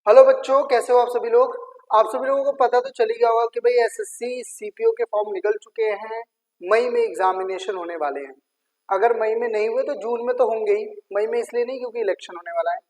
Hello बच्चों, कैसे हो आप सभी लोग। आप सभी लोगों को पता तो चल ही गया होगा कि भाई एसएससी सीपीओ के फॉर्म निकल चुके हैं। मई में एग्जामिनेशन होने वाले हैं। अगर मई में नहीं हुए तो जून में तो होंगे ही। मई में इसलिए नहीं क्योंकि इलेक्शन होने वाला है।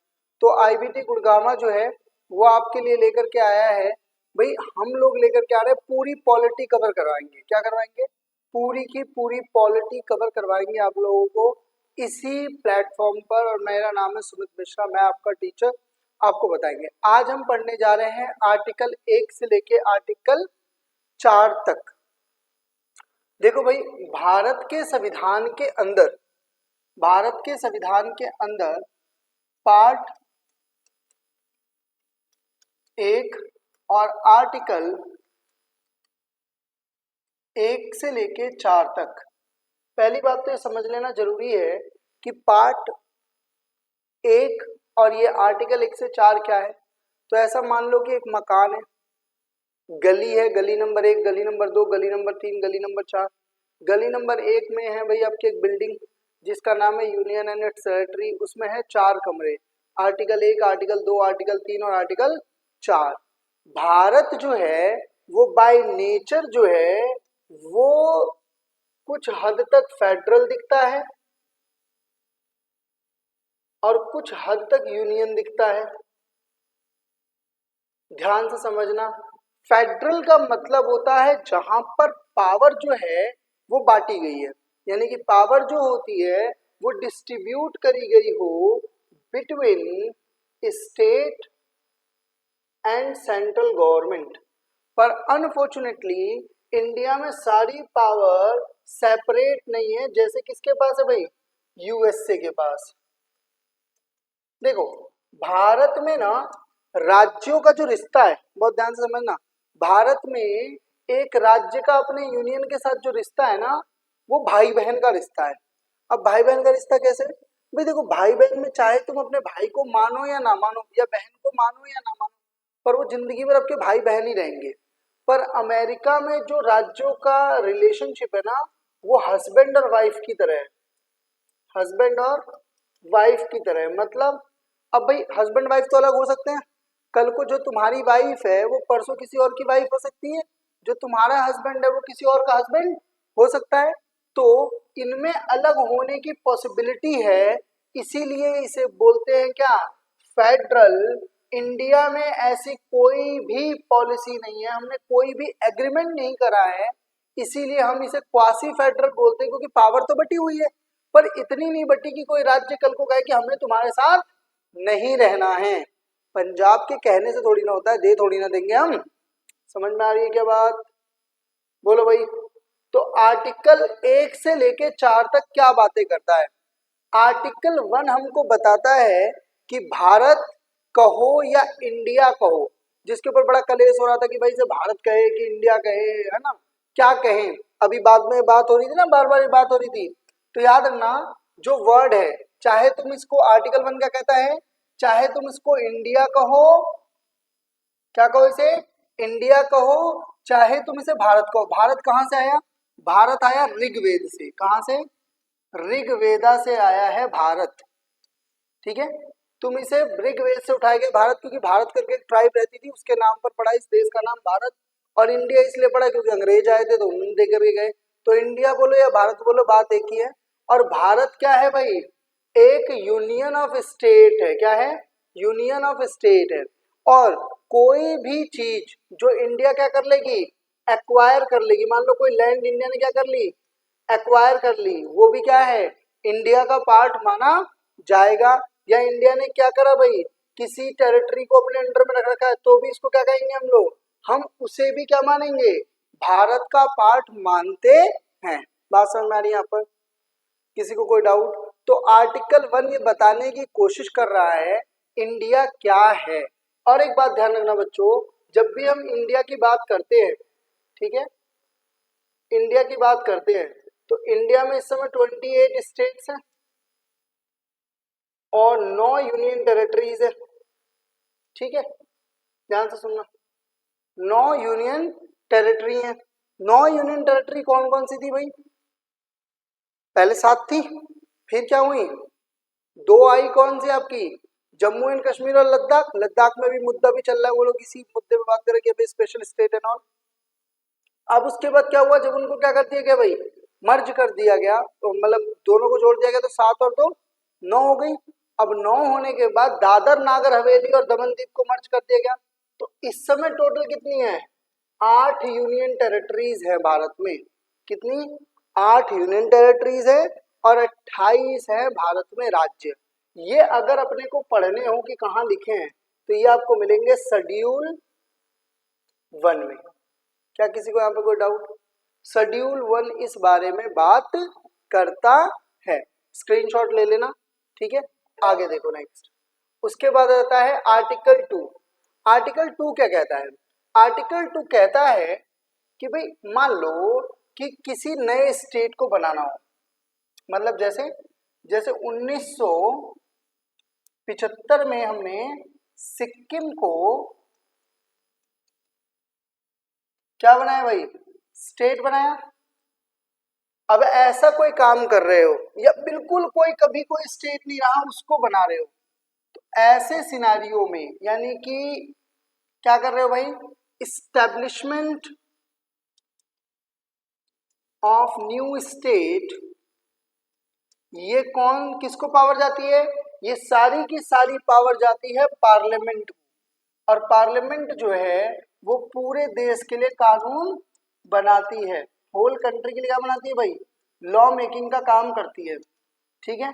तो आईबीटी गुड़गामा जो है वो आपके लिए लेकर के आया है। भाई हम लोग लेकर के आ रहे हैं, पूरी पॉलिटी कवर करवाएंगे। क्या करवाएंगे? पूरी की पूरी पॉलिटी कवर करवाएंगे आप लोगों को इसी प्लेटफॉर्म पर। और मेरा नाम है सुमित मिश्रा, मैं आपका टीचर। आपको बताएंगे। आज हम पढ़ने जा रहे हैं आर्टिकल 1 से लेके आर्टिकल 4 तक। देखो भाई, भारत के संविधान के अंदर पार्ट 1 और आर्टिकल 1 से लेके 4 तक। पहली बात तो ये समझ लेना जरूरी है कि पार्ट 1 और ये आर्टिकल 1 से 4 क्या है। तो ऐसा मान लो कि एक मकान है, गली है, गली नंबर 1, गली नंबर 2, गली नंबर 3, गली नंबर 4। गली नंबर 1 में है भाई आपकी एक बिल्डिंग जिसका नाम है यूनियन एंड इट्स टेरिटरी। उसमें है 4 कमरे, आर्टिकल 1, आर्टिकल 2, आर्टिकल 3 और आर्टिकल 4। भारत जो है वो बाय नेचर जो है वो कुछ हद तक फेडरल दिखता है और कुछ हद तक यूनियन दिखता है। ध्यान से समझना, फेडरल का मतलब होता है जहां पर पावर जो है वो बांटी गई है, यानी कि पावर जो होती है वो डिस्ट्रीब्यूट करी गई हो between state and central government. पर अनफॉर्चुनेटली इंडिया में सारी पावर सेपरेट नहीं है, जैसे किसके पास है भाई? यूएसए के पास। देखो, भारत में ना राज्यों का जो रिश्ता है, बहुत ध्यान से समझना, भारत में एक राज्य का अपने यूनियन के साथ जो रिश्ता है ना वो भाई बहन का रिश्ता है। अब भाई बहन का रिश्ता कैसे? भाई देखो, भाई बहन में चाहे तुम अपने भाई को मानो या ना मानो, या बहन को मानो या ना मानो, पर वो जिंदगी भर आपके भाई बहन ही रहेंगे। पर अमेरिका में जो राज्यों का रिलेशनशिप है ना वो हस्बैंड और वाइफ की तरह है। हस्बैंड और वाइफ की तरह है। मतलब अब भाई हस्बैंड वाइफ तो अलग हो सकते हैं। कल को जो तुम्हारी वाइफ है वो परसों किसी और की वाइफ हो सकती है, जो तुम्हारा हस्बैंड है वो किसी और का हस्बैंड हो सकता है। तो इनमें अलग होने की पॉसिबिलिटी है, इसीलिए इसे बोलते हैं क्या? फेडरल। इंडिया में ऐसी कोई भी पॉलिसी नहीं है, हमने कोई भी एग्रीमेंट नहीं करा है, इसीलिए हम इसे क्वासी फेडरल बोलते हैं, क्योंकि पावर तो बटी हुई है पर इतनी नहीं बटी कि कोई राज्य कल को कहे कि हमें तुम्हारे साथ नहीं रहना है। पंजाब के कहने से थोड़ी ना होता है, दे थोड़ी ना देंगे हम। समझ में आ रही है क्या बात? बोलो भाई। तो आर्टिकल 1 से लेके 4 तक क्या बातें करता है? आर्टिकल 1 हमको बताता है कि भारत कहो या इंडिया कहो, जिसके ऊपर बड़ा कलेश हो रहा था कि भाई से भारत कहे कि इंडिया कहे, है ना, क्या कहें। अभी बाद में बात हो रही थी ना, बार बार बात हो रही थी। तो याद रखना, जो वर्ड है, चाहे तुम इसको आर्टिकल 1 क्या कहता है, चाहे तुम इसको इंडिया कहो, क्या कहो इसे? इंडिया कहो, चाहे तुम इसे भारत कहो। भारत कहाँ से आया? भारत आया ऋग्वेद से। कहाँ से? ऋग्वेदा से आया है भारत। ठीक है, तुम इसे ऋग्वेद से उठाए गए भारत, क्योंकि भारत करके एक ट्राइब रहती थी, उसके नाम पर पड़ा इस देश का नाम भारत। और इंडिया इसलिए पड़ा क्योंकि अंग्रेज आए थे तो उन्होंने दे करके गए। तो इंडिया बोलो या भारत बोलो, बात एक ही है। और भारत क्या है भाई? एक यूनियन ऑफ स्टेट है। क्या है? यूनियन ऑफ स्टेट है। और कोई भी चीज जो इंडिया क्या कर लेगी? एक्वायर कर लेगी। मान लो कोई लैंड इंडिया ने क्या कर ली? एक्वायर कर ली, वो भी क्या है? इंडिया का पार्ट माना जाएगा। या इंडिया ने क्या करा भाई? किसी टेरिटरी को अपने अंडर में रख रखा है, तो भी इसको क्या कहेंगे हम लोग? हम उसे भी क्या मानेंगे? भारत का पार्ट मानते हैं। बात समझ में आ रही है यहाँ पर? किसी को कोई डाउट? तो आर्टिकल 1 ये बताने की कोशिश कर रहा है इंडिया क्या है। और एक बात ध्यान रखना बच्चों, जब भी हम इंडिया की बात करते हैं, ठीक है, इंडिया की बात करते हैं, तो इंडिया में इस समय 28 स्टेट्स हैं और 9 यूनियन टेरिटरीज है। ठीक है, ध्यान से सुनना, 9 यूनियन टेरिटरी हैं। 9 यूनियन टेरिटरी कौन कौन सी थी भाई? पहले 7 थी, फिर क्या हुई? 2 आई, कौन सी आपकी? जम्मू एंड कश्मीर और लद्दाख, लद्दाख में भी मुद्दा भी चल रहा है, वो लोग इसी मुद्दे पे बात करें कि भाई स्पेशल स्टेट एंड ऑल। अब उसके बाद क्या हुआ, जब उनको क्या कर दिया गया भाई, मर्ज कर दिया गया, तो मतलब दोनों को जोड़ दिया गया, तो 7 और 2 9 हो गई। अब 9 होने के बाद दादर नागर हवेली और दमन दीव को मर्ज कर दिया गया। तो इस समय टोटल कितनी है, 8 यूनियन टेरिटरीज है भारत में। कितनी, 8 यूनियन टेरिटरीज है और 28 है भारत में राज्य। ये अगर अपने को पढ़ने हो कि कहाँ लिखे हैं, तो ये आपको मिलेंगे शेड्यूल 1 में। क्या किसी को यहाँ पे कोई डाउट? शेड्यूल 1 इस बारे में बात करता है, स्क्रीनशॉट ले लेना, ठीक है। आगे देखो नेक्स्ट, उसके बाद आता है आर्टिकल 2। आर्टिकल 2 क्या कहता है? आर्टिकल 2 कहता है कि भाई मान लो कि किसी नए स्टेट को बनाना हो, मतलब जैसे 1975 में हमने सिक्किम को क्या बनाया भाई, स्टेट बनाया। अब ऐसा कोई काम कर रहे हो या बिल्कुल कोई कभी कोई स्टेट नहीं रहा उसको बना रहे हो, तो ऐसे सिनारियो में यानी कि क्या कर रहे हो भाई, इस्टेब्लिशमेंट ऑफ न्यू स्टेट, ये कौन किसको पावर जाती है, ये सारी की सारी पावर जाती है पार्लियामेंट को। और पार्लियामेंट जो है वो पूरे देश के लिए कानून बनाती है, होल कंट्री के लिए क्या बनाती है भाई, लॉ मेकिंग का काम करती है, ठीक है।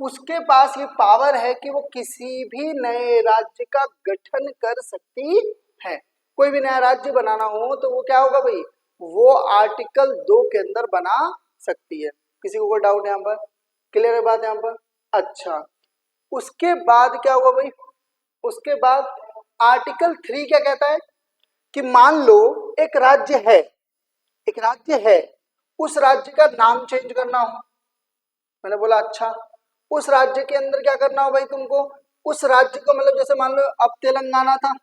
उसके पास ये पावर है कि वो किसी भी नए राज्य का गठन कर सकती है। कोई भी नया राज्य बनाना हो तो वो क्या होगा भाई, वो आर्टिकल 2 के अंदर बना सकती है। किसी को कोई डाउट यहाँ पर, क्लियर है बात यहाँ पर? अच्छा, उसके बाद क्या हुआ भाई, उसके बाद आर्टिकल 3 क्या कहता है कि मान लो एक राज्य है, एक राज्य है, उस राज्य का नाम चेंज करना हो। मैंने बोला अच्छा, उस राज्य के अंदर क्या करना हो भाई तुमको, उस राज्य को मतलब जैसे मान लो अब तेलंगाना था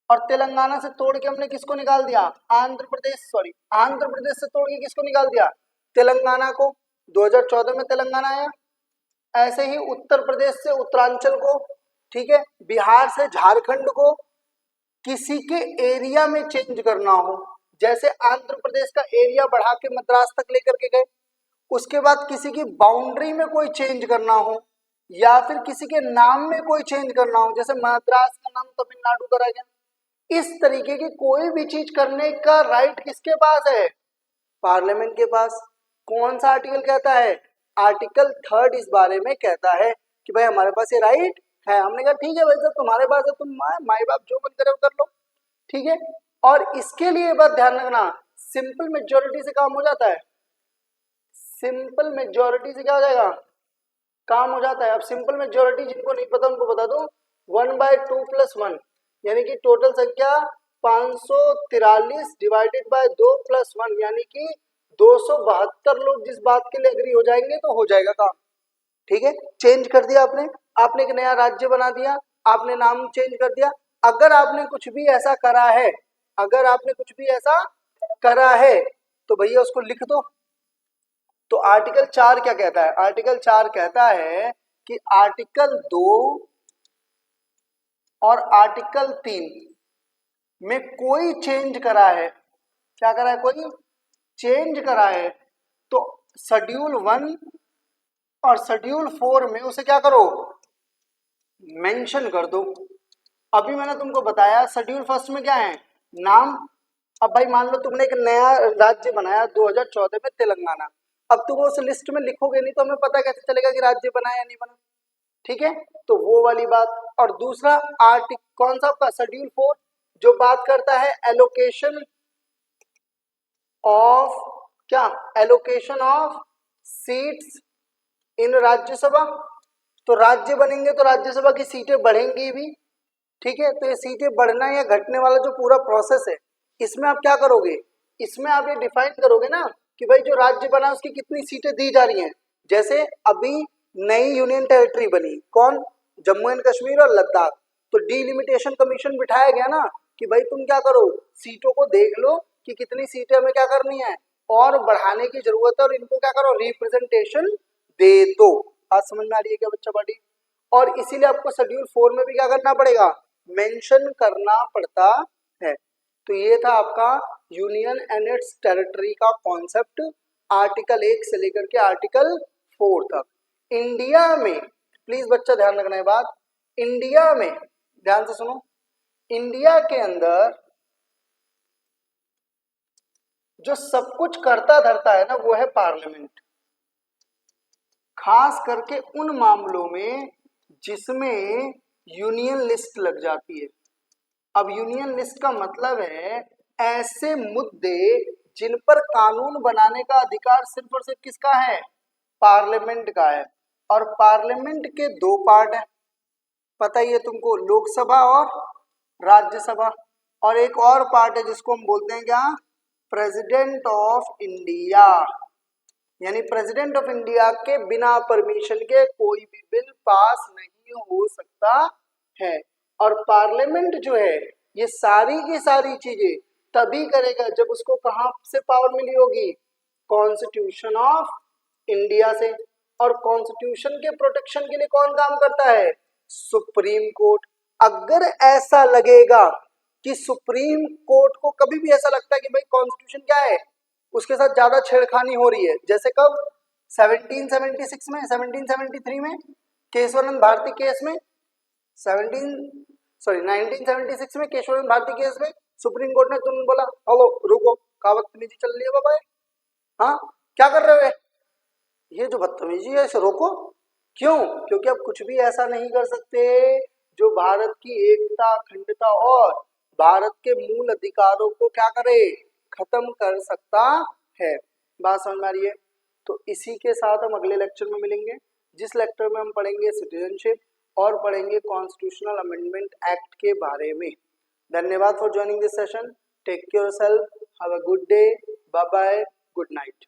और तेलंगाना से तोड़ के हमने किसको निकाल दिया, आंध्र प्रदेश, सॉरी आंध्र प्रदेश से तोड़ के किसको निकाल दिया, तेलंगाना को। 2014 में तेलंगाना आया। ऐसे ही उत्तर प्रदेश से उत्तरांचल को, ठीक है, बिहार से झारखंड को किसी के एरिया में चेंज करना हो, जैसे आंध्र प्रदेश का एरिया बढ़ा के मद्रास तक लेकर के गए, उसके बाद किसी की बाउंड्री में कोई चेंज करना हो या फिर किसी के नाम में कोई चेंज करना हो, जैसे मद्रास का नाम तमिलनाडु करा गया, इस तरीके की कोई भी चीज करने का राइट किसके पास है, पार्लियामेंट के पास। कौन सा आर्टिकल कहता है, आर्टिकल 3 इस बारे में कहता है कि भाई हमारे पास ये राइट है। हमने कहा ठीक है भाई साहब तुम्हारे पास है, तुम माई बाप जो मन करे कर लो, ठीक है। और इसके लिए बात ध्यान रखना, सिंपल मेजोरिटी से काम हो जाता है, सिंपल मेजोरिटी से क्या हो जाएगा, काम हो जाता है। अब सिंपल मेजोरिटी जिनको नहीं पता उनको बता दो, 1/2 + 1 यानी कि टोटल संख्या 543 डिवाइडेड बाय 2 + 1 यानी कि 272 लोग जिस बात के लिए एग्री हो जाएंगे तो हो जाएगा काम, ठीक है। चेंज कर दिया आपने, आपने एक नया राज्य बना दिया, आपने नाम चेंज कर दिया। अगर आपने कुछ भी ऐसा करा है, अगर आपने कुछ भी ऐसा करा है तो भैया उसको लिख दो। तो आर्टिकल 4 क्या कहता है, आर्टिकल 4 कहता है कि आर्टिकल 2 और आर्टिकल 3 में कोई चेंज करा है, क्या करा है, कोई चेंज करा है, तो शेड्यूल 1 और शेड्यूल 4 में उसे क्या करो, मेंशन कर दो। अभी मैंने तुमको बताया शेड्यूल 1 में क्या है, नाम। अब भाई मान लो तुमने एक नया राज्य बनाया 2014 में तेलंगाना, अब तुम उस लिस्ट में लिखोगे नहीं तो हमें पता कैसे चलेगा कि राज्य बना या नहीं बना, ठीक है। तो वो वाली बात। और दूसरा आर्टिकल कौन सा आपका, शेड्यूल 4 जो बात करता है एलोकेशन ऑफ, क्या, allocation of seats in Rajya Sabha. तो राज्य बनेंगे तो राज्यसभा की सीटें बढ़ेंगी भी, ठीक है। तो ये सीटें बढ़ना या घटने वाला जो पूरा प्रोसेस है, इसमें आप क्या करोगे, इसमें आप ये डिफाइन करोगे ना कि भाई जो राज्य बना उसकी कितनी सीटें दी जा रही हैं। जैसे अभी नई यूनियन टेरिटरी बनी, कौन, जम्मू एंड कश्मीर और लद्दाख, तो डीलिमिटेशन कमीशन बिठाया गया ना कि भाई तुम क्या करो, सीटों को देख लो कि कितनी सीटें हमें क्या करनी है और बढ़ाने की जरूरत है, और इनको क्या करो, रिप्रेजेंटेशन दे दो। बात समझ में आ रही है क्या बच्चा पार्टी? और इसीलिए आपको शेड्यूल 4 में भी क्या करना पड़ेगा, मेंशन करना पड़ता है। तो ये था आपका यूनियन एंड इट्स टेरिटरी का कॉन्सेप्ट, आर्टिकल 1 से लेकर के आर्टिकल 4 तक। इंडिया में प्लीज बच्चा ध्यान रखना है बात, इंडिया में ध्यान से सुनो, इंडिया के अंदर जो सब कुछ करता धरता है ना वो है पार्लियामेंट, खास करके उन मामलों में जिसमें यूनियन लिस्ट लग जाती है। अब यूनियन लिस्ट का मतलब है ऐसे मुद्दे जिन पर कानून बनाने का अधिकार सिर्फ और सिर्फ किसका है, पार्लियामेंट का है। और पार्लियामेंट के दो पार्ट है, पता ही है तुमको, लोकसभा और राज्यसभा। और एक और पार्ट है जिसको हम बोलते हैं क्या, प्रेसिडेंट ऑफ इंडिया। यानी प्रेसिडेंट ऑफ इंडिया के बिना परमिशन के कोई भी बिल पास नहीं हो सकता है। और पार्लियामेंट जो है ये सारी की सारी चीजें तभी करेगा जब उसको कहां से पावर मिली होगी, कॉन्स्टिट्यूशन ऑफ इंडिया से। और कॉन्स्टिट्यूशन के प्रोटेक्शन के लिए कौन काम करता है, सुप्रीम कोर्ट। अगर ऐसा लगेगा कि सुप्रीम कोर्ट को कभी भी ऐसा लगता है कि भाई कॉन्स्टिट्यूशन क्या है, उसके साथ ज्यादा छेड़खानी हो रही है, जैसे कब 1776 में, 1773 में केशवानंद भारती केस में, 1976 में केशवानंद भारती केस में सुप्रीम कोर्ट ने तुम बोला हेलो रुको, क्या बदतमीजी चल रही है बाबा, हाँ क्या कर रहे हो, ये जो बदतमीजी है इसे रोको। क्यों? क्योंकि अब कुछ भी ऐसा नहीं कर सकते जो भारत की एकता, अखंडता और भारत के मूल अधिकारों को क्या करे, खत्म कर सकता है। बात समझ में आ रही है? तो इसी के साथ हम अगले लेक्चर में मिलेंगे, जिस लेक्चर में हम पढ़ेंगे सिटीजनशिप और पढ़ेंगे कॉन्स्टिट्यूशनल अमेंडमेंट एक्ट के बारे में। धन्यवाद for joining this session, take care yourself, have a good day, bye bye, good night.